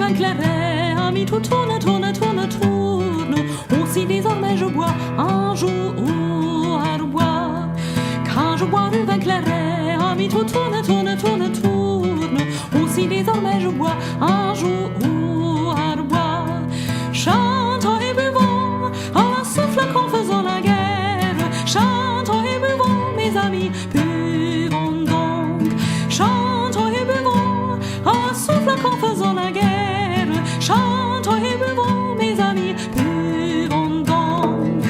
vin clairet, ami, tout tourne, tourne, tourne, tourne. Aussi désormais je bois un jour à boire. Quand je bois du vin clairet, ami, tout tourne, tourne, tourne, tourne. Aussi désormais je bois un jour à boire. Chantons et buvons, en soufflant faisant la guerre. Chantons et buvons, mes amis, buvons donc. Chantons et buvons, en soufflant faisant la guerre. Chantons et buvons, mes amis, buvons donc.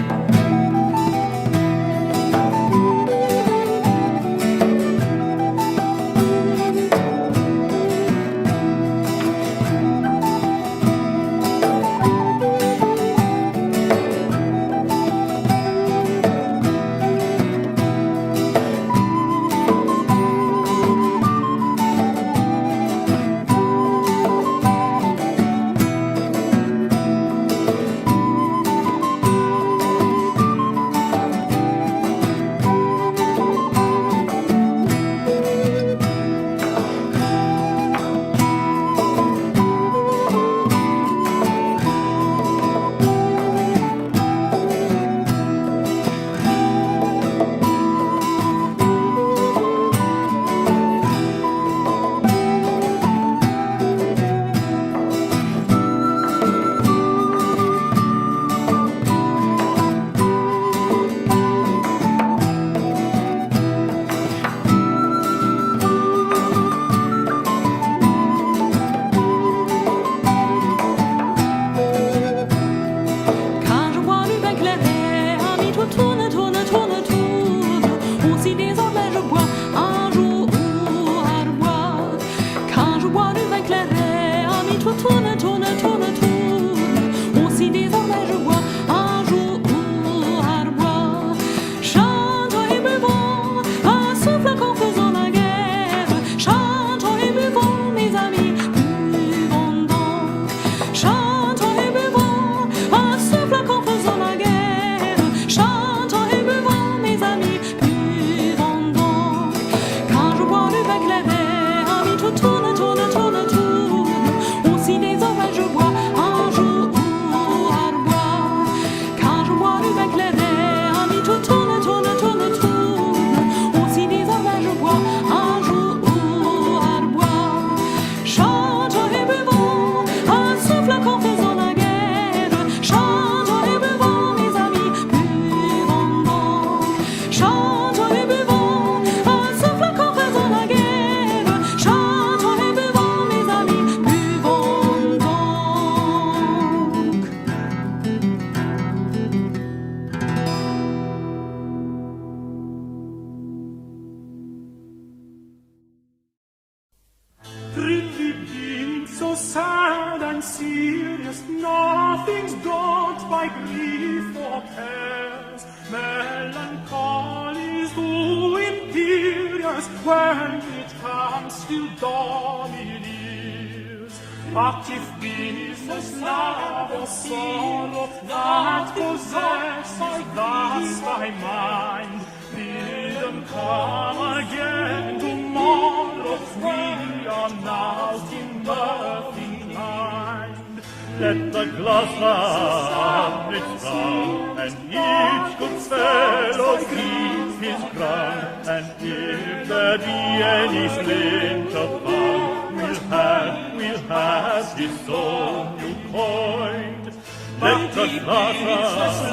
Let the glass have its round, and each good fellow keep his ground. And if there be any splinter found, we'll have his soul new coined. Let the glass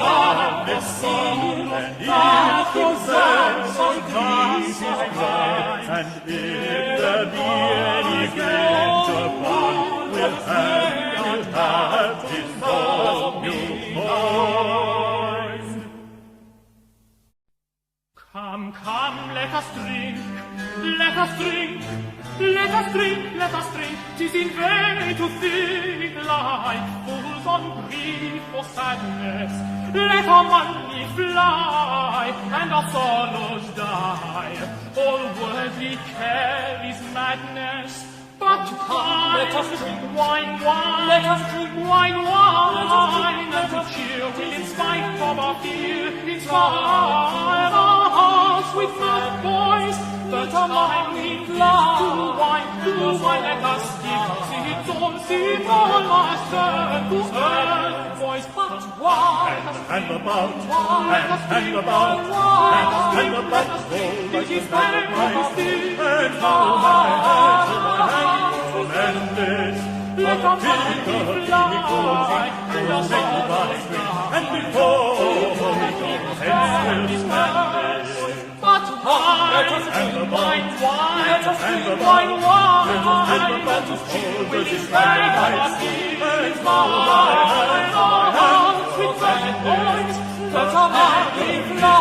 have its round, and each good fellow keep his ground. And if there be any splinter found, we'll have his soul new coined. Come, come, let us drink, let us drink, let us drink, let us drink. 'Tis in vain to think like fools on grief or sadness. Let our money fly and our sorrows die. All worldly care is madness. But come, let us drink wine, wine, let us drink wine, wine, and to cheer will in spite of our fear inspire our hearts with mirth, boys, that our mind we fly to wine to wine, let us give. Sing all our turn to earth, voice but one. And about, and about, and about, it is majesty, and now my hands commend it. Let a man be fly, and a song and before and still standing. But wine, And wine, wine, let us wine, drink wine, wine, wine. and about to hold the It is majesty, and wine, with virgin voice. Let a man be fly,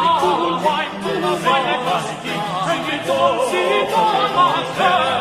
wine to the wine, let us give. And we don't see all our turn.